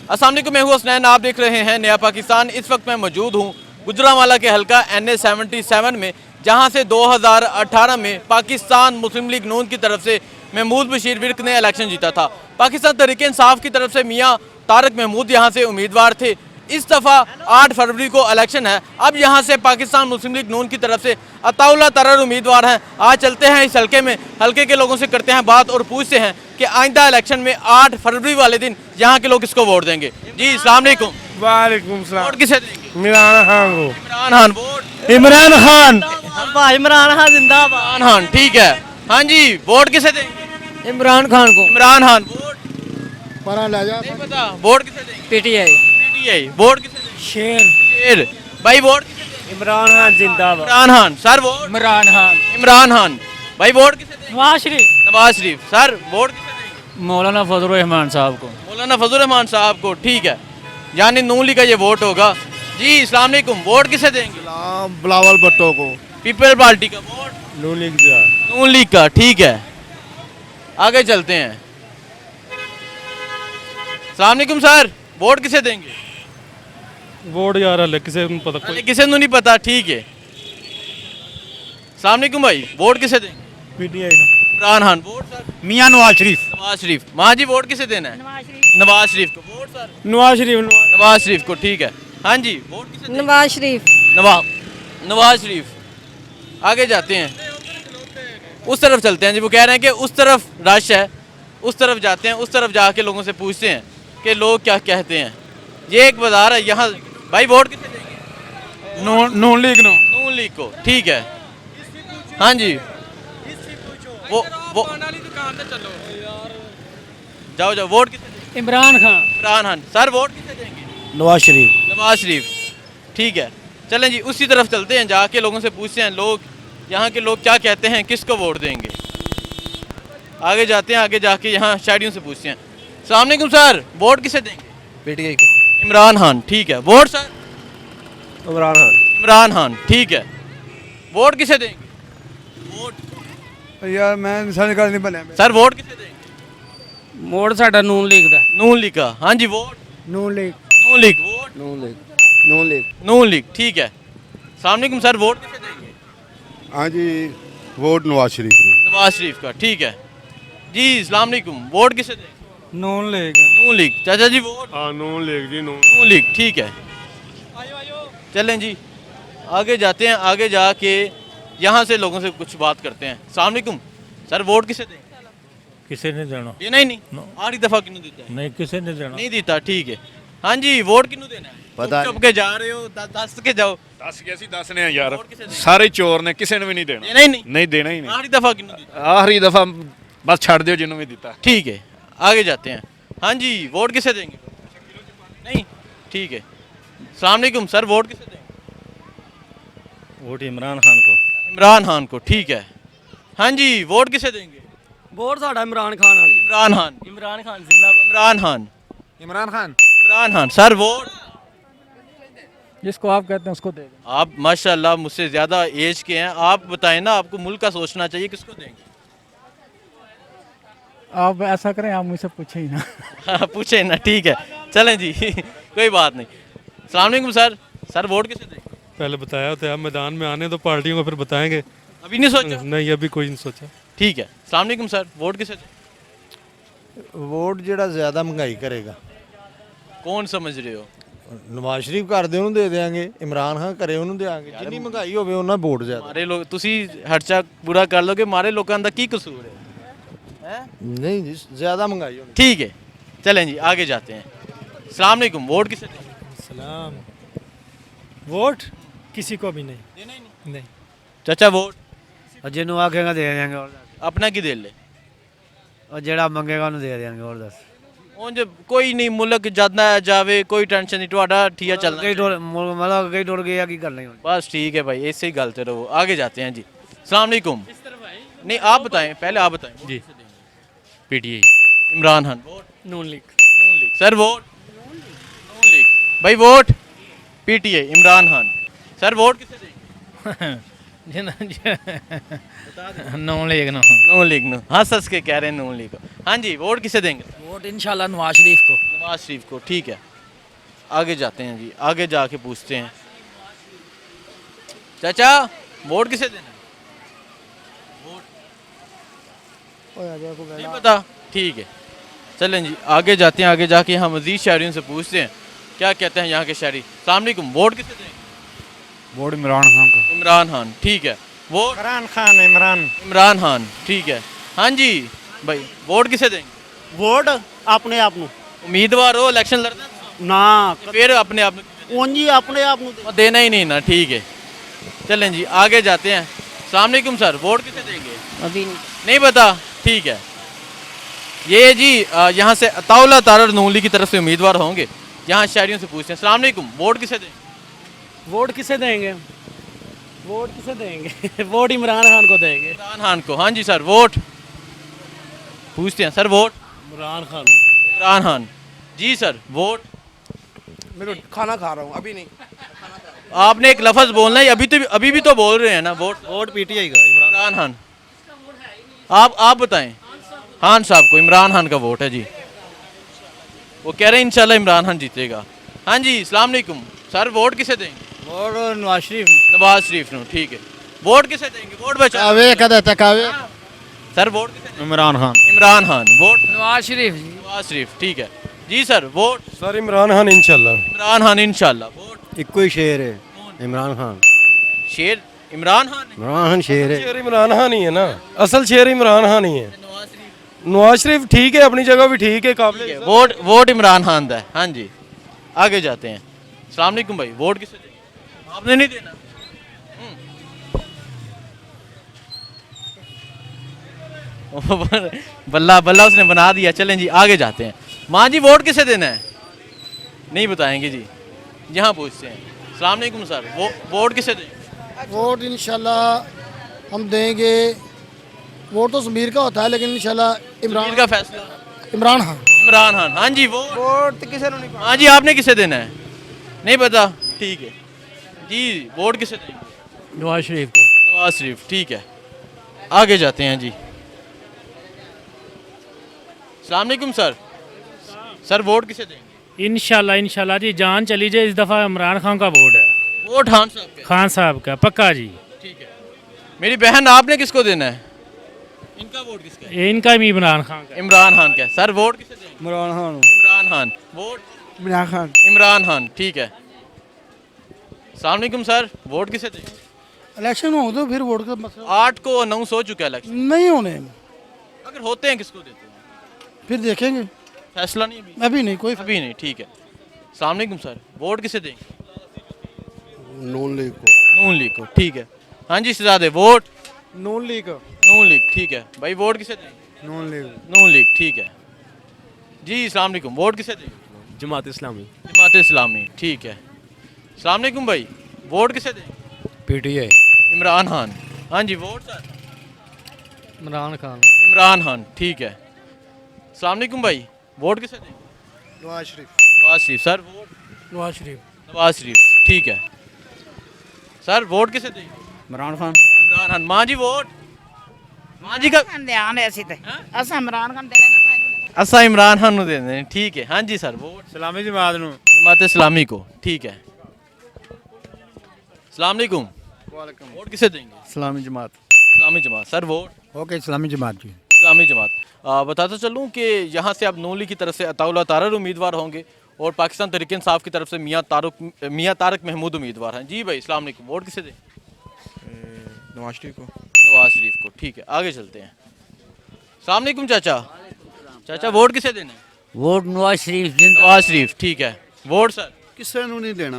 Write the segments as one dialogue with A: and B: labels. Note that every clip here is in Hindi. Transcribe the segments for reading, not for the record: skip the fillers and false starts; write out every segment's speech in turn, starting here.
A: अस्सलाम वालेकुम, मैं हूं हसनैन, आप देख रहे हैं नया पाकिस्तान। इस वक्त मैं मौजूद हूं गुजरांवाला के हल्का NA 77 में, जहां से 2018 में पाकिस्तान मुस्लिम लीग नून की तरफ से महमूद बशीर विर्क ने इलेक्शन जीता था। पाकिस्तान तहरीक इंसाफ की तरफ से मियाँ तारक महमूद यहाँ से उम्मीदवार थे। इस दफ़ा 8 फरवरी को इलेक्शन है। अब यहाँ से पाकिस्तान मुस्लिम लीग नून की तरफ से अताउल्लाह तरर उम्मीदवार हैं। आज चलते हैं इस हल्के में, हल्के के लोगों से करते हैं बात और पूछते हैं कि आइंदा इलेक्शन में 8 फरवरी वाले दिन यहाँ के लोग किसको वोट देंगे। जी अस्सलाम वालेकुम।
B: वालेकुम सलाम।
A: वोट किसे देंगे?
B: इमरान खान को।
A: इमरान खान। वोट
B: इमरान खान।
C: इमरान खान जिंदाबाद।
A: इमरान खान, ठीक है। हाँ जी, वोट किसे देंगे?
C: इमरान खान को।
A: इमरान खान। वोट
B: परा ले जा।
A: नहीं पता, वोट किसे देंगे?
C: PTI।
A: PTI। वोट किसे देंगे?
C: शेर।
A: शेर। भाई वोट किसे देंगे?
C: इमरान खान जिंदाबाद।
A: इमरान खान। Sir vote?
C: इमरान खान।
A: इमरान खान। भाई वोट किसे देंगे?
C: नवाज शरीफ।
A: नवाज शरीफ। सर वोट किसे देंगे?
C: मौलाना फजल रहमान साहब को।
A: मौलाना फजल रहमान साहब को, ठीक है। यानी नून लीग का ये वोट होगा। जी अस्सलाम वालेकुम। वोट किसे देंगे?
B: बिलावल भट्टो को।
A: पीपल पार्टी का vote?
B: Noon League
A: Noon league का, ठीक है। आगे चलते हैं। अस्सलाम वालेकुम सर, वोट किसे देंगे?
D: वोट यार हले किसे ਨੂੰ पता
A: अरे किसे नहीं पता, ठीक है। अस्सलाम वालेकुम भाई, वोट किसे देंगे?
B: पीटीआई ना।
A: इमरान खान। Vote sir?
B: मियां नवाज शरीफ।
A: नवाज शरीफ। माँ जी वोट किसे देना है? नवाज शरीफ को। Vote sir?
B: नवाज शरीफ।
A: नवाज शरीफ को, ठीक है। हाँ जी, वोट किसे देंगे?
E: नवाज शरीफ।
A: नवाज शरीफ। आगे जाते हैं, उस तरफ चलते हैं जी। वो कह रहे हैं कि उस तरफ रश है, उस तरफ जाते हैं, उस तरफ जाके लोगों से पूछते हैं कि लोग क्या कहते हैं। ये एक बाजार है यहाँ। भाई वोट किसे देंगे?
B: नून लीग नो।
A: नून लीग को, ठीक है। हाँ जी, वो जाओ जाओ। वोट किसे देंगे?
C: इमरान खान।
A: इमरान खान। सर वोट किसे देंगे?
B: नवाज शरीफ।
A: नवाज शरीफ, ठीक है। चलें जी, उसी तरफ चलते हैं, जाके लोगों से पूछते हैं लोग यहाँ के लोग क्या कहते हैं, किसको वोट देंगे। आगे जाते हैं, आगे जाके यहाँ शायरियों से पूछते हैं। अस्सलाम वालेकुम सर, वोट किसे देंगे?
B: पीटीआई को।
A: इमरान खान, ठीक है। Vote sir?
B: इमरान खान।
A: इमरान खान, ठीक है। वोट किसे देंगे?
B: यार मैं इंसान का नहीं बने।
A: सर वोट किसे देंगे?
C: वोट साडा नून लीग दा।
A: नून लीग का। हाँ जी, vote?
B: Noon League.
A: Noon league. Vote?
B: Noon League. Noon League.
A: Noon league, ठीक है। अस्सलाम वालेकुम सर, वोट किसे देंगे?
F: हाँ जी, वोट नवाज शरीफ ने।
A: नवाज शरीफ का, ठीक है जी। अस्सलाम वालेकुम, वोट किसे देंगे?
B: नून लीग।
A: नून लीग। चाचा जी वोट?
D: हाँ नून लीग जी नून
A: नून लीग, ठीक है। चलें जी, आगे जाते हैं, आगे जाके यहाँ से लोगों से कुछ बात करते हैं। अस्सलाम वालेकुम सर, वोट किसे देंगे?
D: किसे नहीं देना
A: ये नहीं आखिरी दफा किन्नू देता है?
D: नहीं किसे नहीं देना
A: नहीं देता, ठीक है। हाँ जी, वोट किन्नू देना है?
F: पता
A: चुप के जा रहे हो, दस के जाओ।
G: ਦੱਸ ਕੇ ਅਸੀਂ ਦੱਸਨੇ ਆ ਯਾਰ
A: ਵੋਟ ਕਿਸੇ ਦੇ?
G: ਸਾਰੇ ਚੋਰ ਨੇ ਕਿਸੇ ਨੂੰ ਵੀ ਨਹੀਂ ਦੇਣਾ
A: देना ही नहीं?
G: ਨਹੀਂ ਦੇਣਾ ਹੀ ਨਹੀਂ
A: आखिरी दफा किन्नू देता?
G: ਆਖਰੀ ਦਫਾ ਬਸ ਛੱਡ ਦਿਓ ਜਿਹਨੂੰ ਵੀ ਦਿੱਤਾ
A: ठीक है, आगे जाते हैं। हाँ जी, वोट किसे देंगे? नहीं, ठीक है। अस्सलाम वालेकुम सर, वोट किसे देंगे?
D: वोट इमरान खान को।
A: इमरान खान को, ठीक है। हाँ जी, वोट किसे देंगे?
C: वोट साडा इमरान खान वाली।
A: इमरान खान।
C: इमरान खान जिंदाबाद।
A: इमरान खान।
B: इमरान खान।
A: इमरान खान। Sir vote?
C: जिसको आप कहते हैं उसको दे दें।
A: आप माशाल्लाह मुझसे ज़्यादा एज के हैं, आप बताएं ना, आपको मुल्क का सोचना चाहिए, किसको देंगे?
C: आप ऐसा करें, आप मुझसे पूछे ही ना।
A: हाँ, पूछे ना, ठीक है। चलें जी कोई बात नहीं। अस्सलाम वालेकुम सर, सर वोट किसे देंगे?
D: पहले बताया तो है, मैदान में आने तो पार्टियों को फिर बताएंगे।
A: अभी नहीं सोचा?
D: नहीं अभी कोई नहीं सोचा।
A: ठीक है। अस्सलाम वालेकुम सर, वोट किसे देंगे?
B: वोट ਜਿਹੜਾ ਜ਼ਿਆਦਾ ਮਹਿੰਗਾਈ ਕਰੇਗਾ।
A: कौन समझ रहे हो?
B: ਨਵਾਜ਼ ਸ਼ਰੀਫ ਘਰ ਦੇ ਉਹਨੂੰ ਦੇ ਦੇਾਂਗੇ, ਇਮਰਾਨ ਖਾਨ ਘਰੇ ਉਹਨੂੰ ਦੇਾਂਗੇ। ਜਿੰਨੀ ਮਹਿੰਗਾਈ ਹੋਵੇ ਉਹਨਾਂ ਵੋਟ ਜ਼ਿਆਦਾ।
A: मारे लोग तुसी हर्चा पूरा कर लोगे, मारे लोगों का की कसूर है?
B: नहीं जी, ज्यादा महंगाई होनी।
A: ठीक है, चलें जी आगे जाते हैं। अस्सलाम वालेकुम, वोट किसे देंगे?
H: सलाम। वोट किसी को भी नहीं।
A: देना ही नहीं।
H: नहीं।
A: चाचा वोट?
C: और जिन्हों आखेगा दे देंगे। और
A: अपना की दे ले,
C: और जेड़ा मंगेगा उन्हें दे देंगे। और दस
A: उंज कोई नहीं, मुल्क जाना जावे, कोई टेंशन नहीं, ਤੁਹਾਡਾ ठीया चलना
C: कई डोर मतलब कई डोर गया की करना ही।
A: बस ठीक है भाई, ऐसे ही गलते रहो। आगे जाते हैं जी। अस्सलाम वालेकुम। नहीं आप बताएं, पहले आप बताएं
D: जी PTI.
A: Imran Khan. Vote?
H: Noon League.
A: Noon League. Sir vote? Noon League. भाई vote? PTI, Imran Khan. Sir vote किसे देंगे?
H: नॉन लीग ना
A: नून लीग नो हाँ सच के कह रहे हैं नून लीग को। हाँ जी वोट किसे देंगे?
H: वोट इंशाल्लाह नवाज शरीफ को।
A: नवाज शरीफ को। ठीक है आगे जाते हैं जी, आगे जाके पूछते हैं। चाचा वोट किसे देना है? नहीं पता? ठीक है चलें जी आगे जाते हैं, आगे जाके हम मज़ीद शहरियों से पूछते हैं क्या कहते हैं यहाँ के शहरी। अस्सलाम वालेकुम, वोट किसे देंगे?
C: वोट इमरान खान को।
A: इमरान खान। ठीक है वोट
C: इमरान खान
A: इमरान खान। ठीक है हाँ जी भाई वोट किसे देंगे?
E: वोट अपने आप ਨੂੰ
A: उम्मीदवार हो इलेक्शन लड़ना
E: ਨਾ
A: फिर अपने आप
E: ਉਂਝ ਹੀ ਆਪਣੇ ਆਪ ਨੂੰ
A: और देना ही नहीं ना। ठीक है चलें जी आगे जाते हैं। अस्सलाम वालेकुम सर, वोट किसे देंगे?
E: अभी
A: नहीं पता? ठीक है ये जी यहाँ से अताउल्लाह तारर नून लीग की तरफ से उम्मीदवार होंगे, यहाँ शहरियों से पूछते हैं। अस्सलाम वालेकुम, वोट किसे देंगे?
E: वोट किसे देंगे? वोट किसे देंगे? वोट इमरान खान को देंगे।
A: इमरान खान को। हाँ जी सर वोट पूछते हैं सर। वोट
E: इमरान खान।
A: इमरान खान जी सर। वोट
E: मैं खाना खा रहा हूँ अभी नहीं।
A: आपने एक लफ्ज़ बोलना है, अभी भी तो बोल रहे हैं ना। वोट
E: वोट पीटीआई का
A: इमरान खान। आप बताएं। खान साहब को। इमरान खान का वोट है जी, वो कह रहे हैं इंशाल्लाह इमरान खान जीतेगा। हाँ जी अस्सलाम वालेकुम सर, वोट किसे देंगे?
C: वोट नवाज शरीफ।
A: नवाज शरीफ नो। ठीक है वोट किसे देंगे? वोट बचा सर। वोट किसे देंगे?
C: इमरान खान।
A: इमरान खान। वोट
H: नवाज शरीफ जी।
A: नवाज शरीफ। ठीक है जी sir. Vote
B: sir Imran Khan इंशाल्लाह।
A: इमरान खान इंशाल्लाह। वोट
C: इक्को ही शेर है इमरान खान।
A: शेर इमरान खान है।
C: इमरान खान शेर है।
B: शेर इमरान खान ही है ना, असल शेर इमरान खान ही है। नवाज शरीफ ठीक है अपनी जगह भी ठीक है, काबिल।
A: वोट इमरान खान दा है। हाँ जी आगे जाते हैं। अस्सलाम वालेकुम भाई, वोट किसे देंगे? आपने नहीं देना? बल्ला बल्ला उसने बना दिया। चलें जी आगे जाते हैं। माँ जी वोट किसे देना है? नहीं बताएंगे जी, यहाँ पूछते हैं। अस्सलाम वालेकुम सर, वोट किसे देंगे?
I: वोट इंशाल्लाह हम देंगे। वोट तो ज़मीर का होता है लेकिन इंशाल्लाह
A: इमरान का फैसला।
I: इमरान खान।
A: इमरान खान। हाँ जी वोट किसे नहीं? हाँ जी आपने किसे देना है? नहीं पता? ठीक है जी वोट किसे देंगे?
H: नवाज शरीफ को।
A: नवाज शरीफ। ठीक है आगे जाते हैं जी। अस्सलाम वालेकुम सर, वोट किसे देंगे?
H: इंशाल्लाह जी जान चली जाए इस दफ़ा इमरान खान का वोट है।
A: वोट खान साहब का।
H: खान साहब का पक्का जी।
A: ठीक है मेरी बहन, आपने किसको देना है? इनका वोट किसका है?
H: इनका भी इमरान खान का।
A: इमरान खान का। सर वोट किसे देंगे?
C: इमरान खान।
A: इमरान खान। वोट
C: इमरान खान।
A: इमरान खान। ठीक है अस्सलाम वालेकुम सर, वोट किसे देंगे?
I: इलेक्शन हो तो फिर वोट का मसला
A: 8 को अनाउंस हो चुका है इलेक्शन।
I: नहीं होने,
A: अगर होते हैं किसको देते हैं?
I: फिर देखेंगे।
A: फैसला नहीं अभी?
I: अभी नहीं कोई।
A: अभी नहीं। ठीक है अस्सलाम वालेकुम सर, वोट किसे देंगे?
F: नून लीग को।
A: नून लीग को। ठीक है हाँ जी शहजादे, vote
C: Noon League.
A: Noon league. ठीक है भाई वोट किसे देंगे?
C: नून लीग।
A: नून लीग। ठीक है जी अस्सलाम वालेकुम, वोट किसे देंगे?
C: जमात इस्लामी।
A: जमात इस्लामी। ठीक है अस्सलाम वालेकुम भाई, वोट किसे देंगे?
C: पीटीआई।
A: इमरान खान। हाँ जी वोट सर?
C: इमरान खान।
A: इमरान खान। ठीक है अस्सलाम वालेकुम भाई, वोट किसे देंगे?
F: नवाज शरीफ।
A: नवाज शरीफ। Sir vote?
H: नवाज शरीफ।
A: नवाज शरीफ। ठीक है सर वोट किसे देंगे?
C: इमरान खान।
A: इमरान खान। माँ जी वोट? माँ जी का
J: ध्यान है असा इमरान खान देने
A: असा इमरान खान दे दें। ठीक है हाँ जी सर, वोट
C: सलामी जमात नु।
A: जमात इस्लामी को। ठीक है अस्सलाम वालेकुम, वोट किसे देंगे?
C: Islami Jamaat.
A: Islami Jamaat. Sir vote?
C: Okay Islami Jamaat ji.
A: Islami Jamaat. बताता चलूँ कि यहाँ से अब नून लीग की तरफ से अताउल्लाह तारर उम्मीदवार होंगे और पाकिस्तान तहरीक इंसाफ की तरफ से मियाँ तारक महमूद उम्मीदवार हैं। जी भाई अस्सलाम वालेकुम, वोट किसे दें?
C: नवाज शरीफ को।
A: नवाज शरीफ को। ठीक है आगे चलते हैं। अस्सलाम वालेकुम चाचा, वोट किसे देना है?
C: वोट नवाज शरीफ।
A: नवाज शरीफ। ठीक है वोट सर?
F: ਕਿਸੇ ਨੂੰ ਨਹੀਂ ਦੇਣਾ,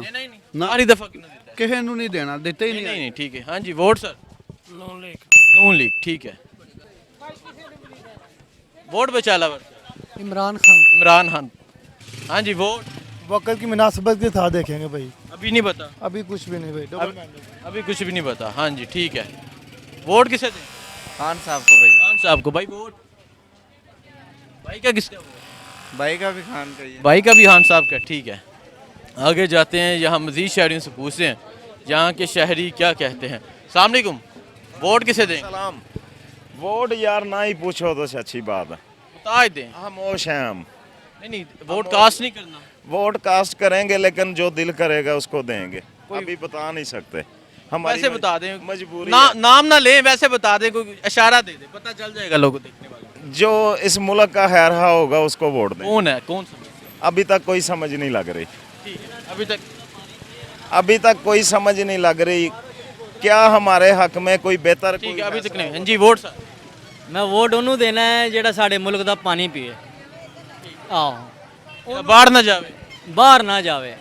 A: सारी दफा कितना देता है?
F: ਕਿਸੇ ਨੂੰ नहीं देना, देते ही
A: नहीं
F: नहीं।
A: नहीं ठीक है हाँ जी वोट सर?
H: नून लीग।
A: नून लीग। ठीक है वोट बचाला वर्ष?
I: इमरान खान।
A: इमरान खान। हाँ जी वोट?
I: वक्त की मुनासिबत के साथ देखेंगे भाई,
A: अभी नहीं पता?
I: अभी कुछ भी नहीं भाई।
A: अभी कुछ भी नहीं पता। हाँ जी ठीक है वोट किसे दें?
C: खान साहब को भाई।
A: खान साहब को। भाई वोट? भाई का किसका?
C: भाई का भी खान का ही है।
A: भाई का भी खान साहब का। ठीक है आगे जाते हैं, यहाँ मज़ीद शहरियों से पूछते हैं यहाँ के शहरी क्या कहते हैं। अस्सलाम वालेकुम, वोट किसे दें?
K: सलाम। वोट यार ना ही पूछो तो अच्छी बात है।
A: बता ही दें।
K: खामोश हैं हम।
A: नहीं, वोट कास्ट नहीं करना।
K: वोट कास्ट करेंगे लेकिन जो दिल करेगा उसको देंगे। अभी बता नहीं सकते। हमारी
A: वैसे बता दें,
K: मजबूरी
A: नाम ना लें, वैसे बता दें, कोई इशारा दे दे, पता चल जाएगा लोगों को, देखने वालों को।
K: जो इस मुल्क का हैरहा होगा उसको वोट दें।
A: कौन है, कौन सा?
K: अभी तक कोई समझ नहीं लग रही।
A: ठीक है,
K: अभी तक कोई समझ नहीं लग रही। क्या हमारे हक में कोई बेहतर
A: ठीक है, अभी तक नहीं। हाँ जी, वोट सर।
C: मैं वोट ਉਹਨੂੰ ਦੇਣਾ ਹੈ ਜਿਹੜਾ ਸਾਡੇ ਮੁਲਕ ਦਾ ਪਾਣੀ ਪੀਏ ਆਹੋ
A: ਬਾਹਰ ਨਾ ਜਾਵੇ।
C: ਬਾਹਰ ਨਾ ਜਾਵੇ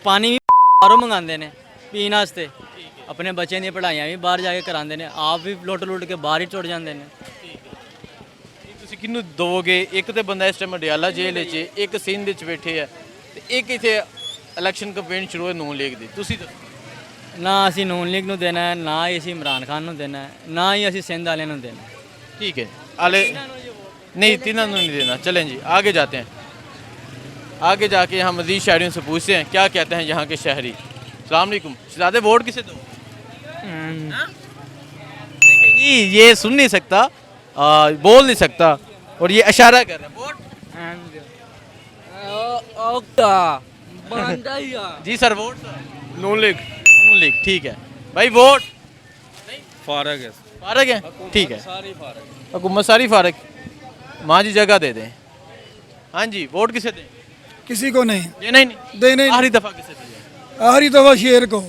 C: ਪਾਣੀ ਵੀ ਬਾਹਰੋਂ ਮੰਗਾਉਂਦੇ ਨੇ ਪੀਣ ਵਾਸਤੇ ਆਪਣੇ ਬੱਚਿਆਂ ਦੀਆਂ ਪੜ੍ਹਾਈਆਂ ਵੀ ਬਾਹਰ ਜਾ ਕੇ ਕਰਾਉਂਦੇ ਨੇ ਆਪ ਵੀ ਲੁੱਟ ਕੇ ਬਾਹਰ ਹੀ ਟੁੱਟ ਜਾਂਦੇ ਨੇ
A: ਤੁਸੀਂ ਕਿਹਨੂੰ ਦੋਗੇ? ਇੱਕ ਤੇ ਬੰਦਾ ਇਸ ਟਾਈਮ ਅਡਿਆਲਾ ਜੇਲ੍ਹ 'ਚ, ਇੱਕ ਸਿੰਧ ਵਿੱਚ ਬੈਠੇ ਆ ਤੇ ਇੱਕ ਇੱਥੇ ਇਲੈਕਸ਼ਨ ਕੈਂਪੇਨ ਸ਼ੁਰੂ ਹੈ ਨੂਨ ਲੀਗ ਦੀ। ਤੁਸੀਂ ਦੱਸੋ।
C: ਨਾ ਅਸੀਂ ਨੂਨ ਲੀਗ ਨੂੰ ਦੇਣਾ ਹੈ, ਨਾ ਹੀ ਅਸੀਂ ਇਮਰਾਨ ਖਾਨ ਨੂੰ ਦੇਣਾ ਹੈ, ਨਾ ਹੀ ਅਸੀਂ ਸਿੰਧ ਵਾਲਿਆਂ ਨੂੰ ਦੇਣਾ ਹੈ।
A: ठीक है, आले नहीं, तीनों नहीं देना। चलें जी, आगे जाते हैं। आगे जाके हम मज़ीद शहरियों से पूछते हैं क्या कहते हैं यहाँ के शहरी। अस्सलाम वालेकुम, शहजादे वोट किसे दो? देखिए जी, ये सुन नहीं सकता, बोल नहीं सकता और ये इशारा कर रहा है। वोट जी sir, vote
D: Noon League.
A: Noon league, ठीक है भाई। वोट
D: फारग है।
A: फारग है, ठीक है, हुकूमत सारी फारग। माँ जी जगह दे दें। हाँ जी, वोट किसे दें?
I: किसी को नहीं
A: देना ही नहीं।
I: देने
A: आखिरी दफा किसे दिया?
I: आखिरी दफा शेर को,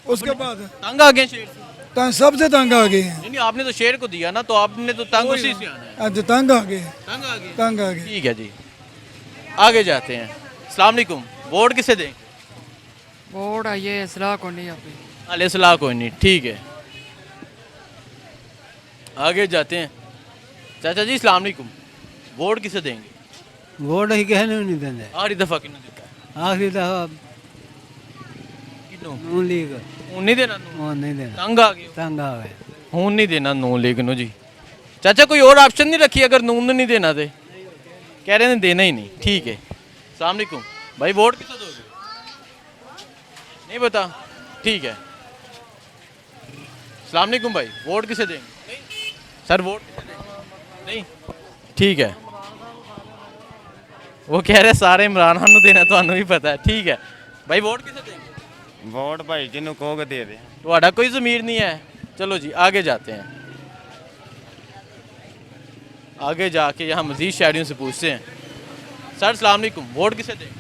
I: उसके बाद
A: तंग आ गए शेर से?
I: सबसे तंग आ गए हैं।
A: नहीं, आपने तो शेर को दिया ना, तो आपने तो तंग उसी से आना है।
I: आज तंग आ गए,
A: तंग आ गए,
I: तंग आ गए।
A: ठीक है जी, आगे जाते हैं। अस्सलाम वालेकुम, वोट किसे दें?
J: वोट आइए इसलाह को नहीं अभी।
A: अले सलाह कोई नहीं, ठीक है, आगे जाते हैं। चाचा जी अस्सलाम वालेकुम, वोट किसे देंगे?
C: ਵੋਟ ਅਸੀਂ ਕਿਸੇ ਨੂੰ ਨਹੀਂ ਦਿੰਦੇ
A: आखिरी दफा किन्नू दिता है?
C: ਆਖਰੀ ਦਫਾ
A: किन्नू?
C: ਨੂਨ ਲੀਗ
A: हूं नहीं देना नून?
C: ਉਹ ਨਹੀਂ ਦੇਣਾ
A: तंग आ गए,
C: ਤੰਗ ਆ ਗਏ
A: हूं नहीं देना नून लीग नू जी। चाचा कोई और ऑप्शन नहीं रखी अगर नून नहीं देना तो? कह रहे हैं देना ही नहीं, ठीक है। अस्सलाम वालेकुम भाई, वोट किसे दोगे? नहीं पता, ठीक है। अस्सलाम वालेकुम भाई, वोट किसे देंगे? सर वोट किसे देंगे? नहीं, ठीक है। वो कह रहे सारे इमरान खान देना, तो भी पता है, ठीक है भाई। वोट किसे देंगे?
K: वोट भाई जिन्हों कहोगे दे दे।
A: ਤੁਹਾਡਾ कोई ज़मीर नहीं है। चलो जी, आगे जाते हैं। आगे जाके यहाँ मज़ीद शहरियों से पूछते हैं। सर अस्सलाम वालेकुम, वोट किसे देंगे?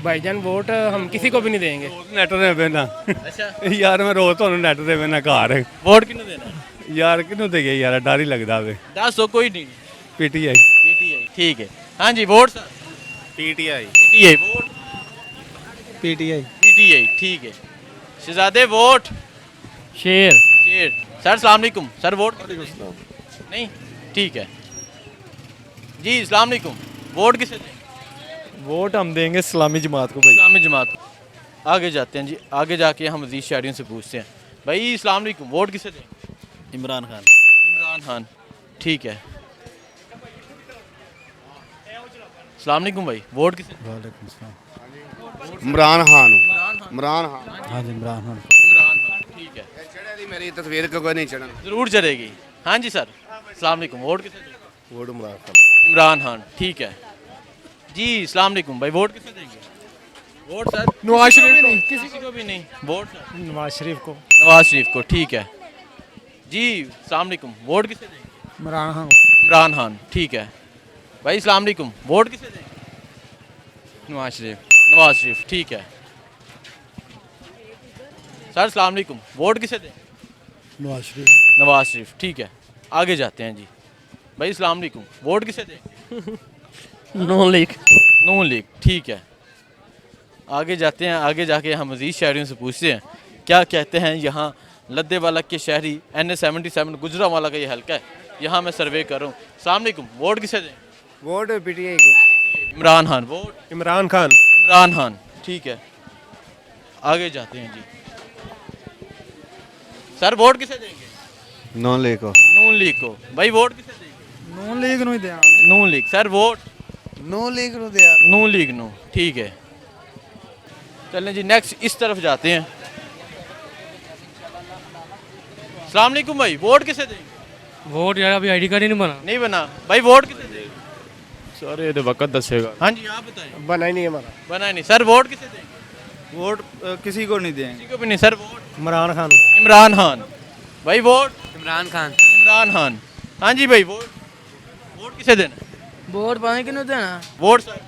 H: भाईजान वोट हम किसी को भी नहीं देंगे।
D: नेट दे बेना
A: अच्छा,
D: यार मैं रोज तो नेट दे बेना घर
A: वोट किन्नू देना?
D: यार किनू दे गए यार डर ही लगदा वे।
A: दस दो, कोई नहीं।
D: पीटीआई।
A: पीटीआई, ठीक है। हाँ जी, vote sir?
K: PTI.
A: PTI, vote?
C: PTI
A: PTI, ठीक है। शहजादे वोट?
E: शेर।
A: शेर। सर अस्सलाम वालेकुम, सर वोट? नहीं, ठीक है जी। अस्सलाम वालेकुम, वोट किसे देंगे?
B: वोट हम देंगे इस्लामी जमात को भाई।
A: इस्लामी जमात। आगे जाते हैं जी, आगे जाके हम मज़ीद शहरियों से पूछते हैं। भाई अस्सलाम वालेकुम, वोट किसे देंगे?
C: ਇਮਰਾਨ ਖਾਨ
A: इमरान खान, ठीक है। अस्सलाम वालेकुम भाई, वोट किसे?
F: इमरान खान इमरान खान
C: ਹਾਂਜੀ ਇਮਰਾਨ ਖਾਨ
A: इमरान खान, ठीक है,
F: मेरी तस्वीर को कोई नहीं चढ़न।
A: ज़रूर चलेगी। हाँ जी सर, अस्सलाम वालेकुम, वोट किसे देंगे?
F: वोट इमरान खान।
A: इमरान खान, ठीक है जी। अस्सलाम वालेकुम भाई, वोट किसे देंगे? Vote sir?
B: नवाज शरीफ को।
A: किसी को भी नहीं, वोट सर?
H: नवाज शरीफ को।
A: नवाज शरीफ को, ठीक है जी। अस्सलाम वालेकुम, वोट किसे देंगे?
I: इमरान खान
A: इमरान खान, ठीक है भाई। अस्सलाम वालेकुम, वोट किसे देंगे?
C: ਨਵਾਜ਼ ਸ਼ਰੀਫ
A: नवाज शरीफ, ठीक है सर। अस्सलाम वालेकुम, वोट किसे दें?
I: नवाज शरीफ।
A: नवाज शरीफ, ठीक है, आगे जाते हैं जी। भाई अस्सलाम वालेकुम, वोट किसे दें?
E: नून लीग।
A: नून लीग, ठीक है, आगे जाते हैं। आगे जाके हम मज़ीद शहरियों से पूछते हैं क्या कहते हैं यहाँ लद्देवाला के शहरी। NA-77 गुजरांवाला का ये हल्का है, यहाँ मैं सर्वे कर रहा हूँ। अस्सलाम वालेकुम, वोट किसे दें?
C: वोट पीटीआई को
A: इमरान खान, वोट?
B: इमरान खान।
A: इमरान खान, ठीक है, आगे जाते हैं जी। सर वोट किसे देंगे?
B: नॉन लीग को।
A: नून लीग को, भाई वोट किसे देंगे?
I: नून लीग ਨੂੰ ਦਿਆਂ
A: नून लीग, सर वोट?
C: ਨੂਨ ਲੀਗ ਨੂੰ ਦਿਆ
A: नून लीग नो, ठीक है। चलें जी, नेक्स्ट इस तरफ जाते हैं। अस्सलाम वालेकुम भाई, वोट किसे देंगे?
E: वोट यार अभी आईडी कार्ड ही नहीं बना।
A: नहीं बना भाई, वोट किसे देंगे?
D: सर ये तो वक्त दसेगा।
A: हाँ जी आप बताएं।
I: बना ही नहीं हमारा।
A: बना नहीं सर, वोट किसे देंगे?
B: वोट किसी को नहीं देंगे।
A: किसी को भी नहीं सर, वोट
I: इमरान खान।
A: इमरान खान भाई, वोट
C: इमरान खान।
A: इमरान खान। हाँ जी भाई, वोट वोट किसे देना?
J: वोट पाने किन्हों देना?
A: वोट सर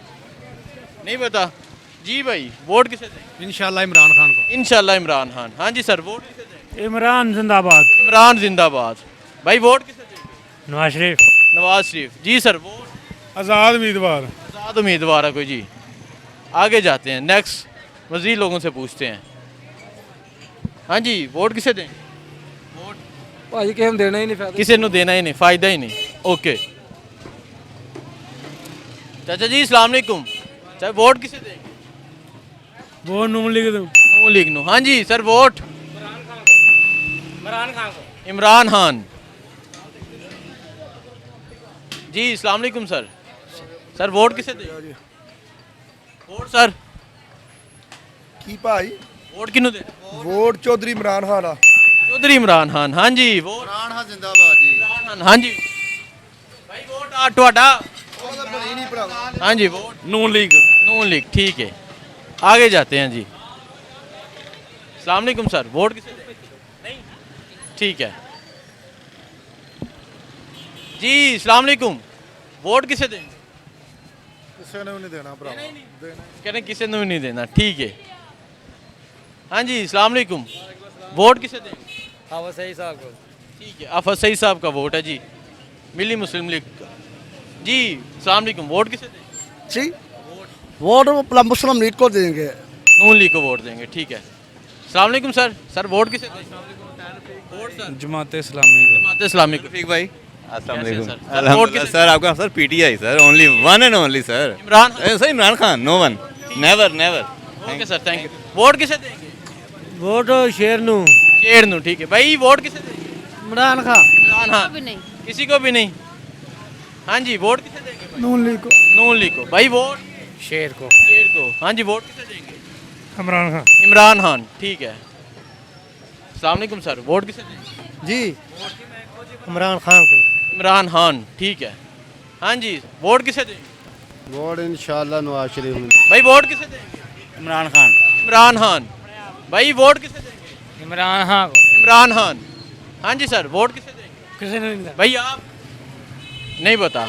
A: नहीं पता जी भाई, वोट किसे देंगे?
E: इंशाल्लाह इमरान खान को।
A: इंशाल्लाह इमरान खान। हाँ जी सर, वोट किसे देंगे?
H: इमरान जिंदाबाद।
A: इमरान जिंदाबाद भाई, वोट किसे देंगे?
H: नवाज शरीफ।
A: नवाज शरीफ जी सर, वोट
H: आज़ाद उम्मीदवार।
A: आज़ाद उम्मीदवार है कोई जी। आगे जाते हैं, नेक्स्ट मज़ीद लोगों से पूछते हैं। हाँ जी, वोट किसे देंगे? वोट
J: भाजी किसे ਨੂੰ ਦੇਣਾ ਹੀ ਨਹੀਂ ਫਾਇਦਾ।
A: किसी को देना ही नहीं, फ़ायदा ही नहीं। ओके चाचा जी अस्सलाम वालेकुम। चाहे वोट किसे देंगे?
H: वो नून लीग दो।
A: नून लीग नू। हाँ जी सर, वोट
E: इमरान खान को।
A: इमरान खान जी। अस्सलाम वालेकुम सर। सर वोट किसे देंगे? वोट सर
I: की भाई
A: वोट किनू दे?
I: वोट चौधरी इमरान खान।
A: चौधरी इमरान खान। हाँ जी, वोट
B: इमरान खान जिंदाबाद जी।
A: इमरान खान। हाँ जी भाई, वोट आ ਤੁਹਾਡਾ? हाँ जी, वोट
G: ਨੂਨ ਲੀਗ।
A: नून लीग। ठीक है, आगे जाते हैं जी। अस्सलाम वालेकुम सर, वोट किसे देंगे? नहीं, ठीक है जी। अस्सलाम वालेकुम, वोट किसे देंगे?
B: ਕਿਸੇ ਨੂੰ ਨਹੀਂ ਦੇਣਾ ਭਰਾ।
A: कह रहे किसी ने भी नहीं देना। ठीक है हाँ जी। अस्सलाम वालेकुम, वोट किसे देंगे?
C: हाँ सही साहब को।
A: ठीक है, आफत सही साहब का वोट है जी, मिली मुस्लिम लीग का जी। अस्सलाम वालेकुम, वोट किसे देंगे?
I: जी वोट मुस्लिम लीग को देंगे।
A: नून लीग को वोट देंगे। ठीक है, अस्सलाम वालेकुम सर। सर वोट किसे देंगे? वोट सर
D: जमात इस्लामी को।
A: जमात इस्लामी को।
L: ठीक भाई, अस्सलाम
A: कैसे
L: वालेकुम।
A: सर? सर, वोट किसे
L: सर आपका sir PTI sir, only one and only sir.
A: Imran Khan.
L: Sir Imran Khan, no one, never never.
A: Okay sir, thank you. Vote किसे देंगे?
E: वोट शेर नू।
A: शेर नू। ठीक है भाई, वोट किसे देंगे?
E: इमरान खान।
A: इमरान खान। किसी को भी नहीं। हाँ जी, वोट किसे देंगे भाई?
H: नून लीग को।
A: नून लीग को भाई, वोट
E: शेर को।
A: शेर को। हाँ जी, वोट किसे देंगे?
H: इमरान खान।
A: इमरान खान। ठीक है, अस्सलाम वालेकुम सर, वोट किसे देंगे?
I: जी इमरान खान को।
A: इमरान खान। ठीक है हाँ जी, वोट किसे देंगे?
F: वोट इंशाल्लाह नवाज शरीफ में।
A: भाई वोट किसे देंगे?
E: इमरान खान।
A: इमरान खान भाई, वोट किसे देंगे?
E: इमरान खान को।
A: इमरान खान। हाँ जी सर, वोट किसे देंगे?
E: किसी ने नहीं
A: भाई आप नहीं बता।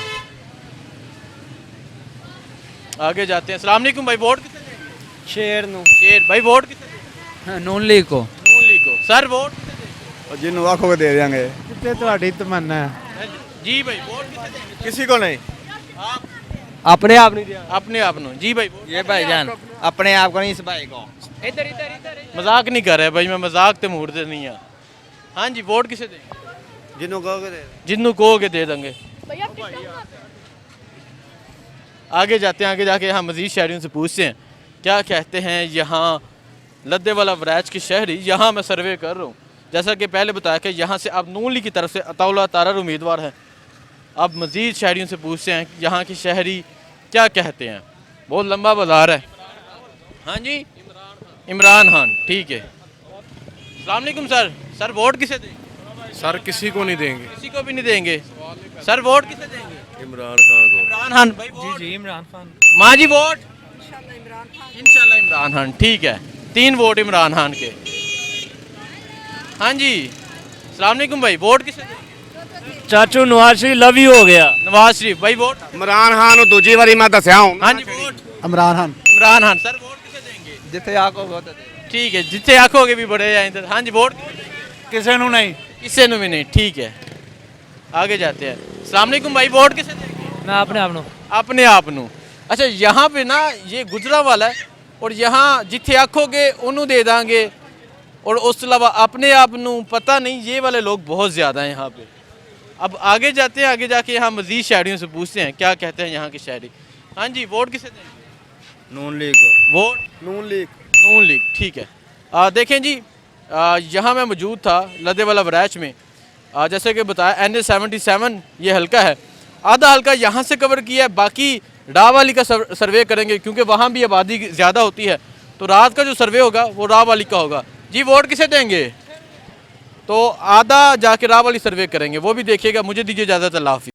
A: आगे जाते हैं। अस्सलाम वालेकुम भाई, वोट किसे देंगे?
E: शेर नू।
A: शेर भाई, वोट किसे देंगे?
C: नून लीग को।
A: नून लीग को। सर वोट किसे देंगे?
B: जिन्हों आखोगे दे देंगे। कितने ਤੁਹਾਡੀ तमन्ना है?
A: जी भाई, वोट किसे देंगे?
B: किसी को नहीं।
A: आप
E: अपने आप नहीं दिया।
A: अपने आप नो जी भाई, वोट
L: ये भाईजान अपने आप को नहीं, इस भाई को।
A: इधर इधर इधर मजाक नहीं कर रहे भाई, मैं मजाक ते मूड नहीं है। हाँ जी, वोट किसे देंगे?
B: जिन्हों कहोगे दे।
A: जिन्नू कहोगे दे देंगे। आगे जाते हैं, आगे जाके यहाँ मजीद शहरियों से पूछते हैं क्या कहते हैं यहाँ लद्दे वाला वरैच के शहरी। यहाँ मैं सर्वे कर रहा हूँ, जैसा कि पहले बताया कि यहाँ से अब नून लीग की तरफ से अताउल्लाह तारर उम्मीदवार हैं। अब मजीद शहरियों से पूछते हैं यहाँ के शहरी क्या कहते हैं। बहुत लंबा बाजार है। हाँ जी, इमरान खान। ठीक है, अस्सलाम वालेकुम सर। सर वोट किसे देंगे?
D: सर किसी को नहीं देंगे।
A: किसी को भी नहीं देंगे। सर वोट किसे देंगे?
D: इमरान खान को।
A: इमरान खान भाई, वोट?
E: जी इमरान खान।
A: माँ जी वोट? इंशाल्लाह इमरान खान। ठीक है, 3 वोट इमरान खान के। हाँ जी, अस्सलाम वालेकुम भाई, वोट किसे देंगे?
E: चाचू नवाज शरीफ लव यू हो गया।
A: नवाज शरीफ भाई, वोट?
F: इमरान खान दूजी बारी मैं दसिया हूं।
A: हाँ जी, vote?
I: Imran Khan.
A: Imran Khan. Sir vote किसे देंगे?
L: जिथे आको
A: ठीक है, जितने आखोगे भी बड़े जाएंगे। हाँ जी, वोट?
E: किसी ने नहीं।
A: किसी ने भी नहीं। ठीक है, आगे जाते हैं। अस्सलाम वालेकुम भाई, वोट किसे देंगे?
C: मैं अपने आप नो।
A: अपने आप नू। अच्छा, यहाँ पे ना ये गुजरा वाला है और यहाँ जिथे आखोगे उन्होंने दे देंगे और उस अलावा अपने आप नू पता नहीं, ये वाले लोग बहुत ज़्यादा हैं यहाँ पे। अब आगे जाते हैं, आगे जाके यहाँ मजीद शहरियों से पूछते हैं क्या कहते हैं यहाँ के शहरी। हाँ जी, वोट किसे देंगे?
B: नून लीग को।
A: Vote?
I: Noon League.
A: Noon league. ठीक है, देखें जी, यहाँ मैं मौजूद था लद्दे वाला वरैच में। जैसे कि बताया NA-77 ये हल्का है, आधा हल्का यहाँ से कवर किया है, बाकी राह वाली का सर्वे करेंगे क्योंकि वहाँ भी आबादी ज़्यादा होती है, तो रात का जो सर्वे होगा वो राह वाली का होगा। जी वोट किसे देंगे? तो आधा जाके राह वाली सर्वे करेंगे, वो भी देखिएगा। मुझे दीजिए इजाज़त, अल्लाह हाफिज़।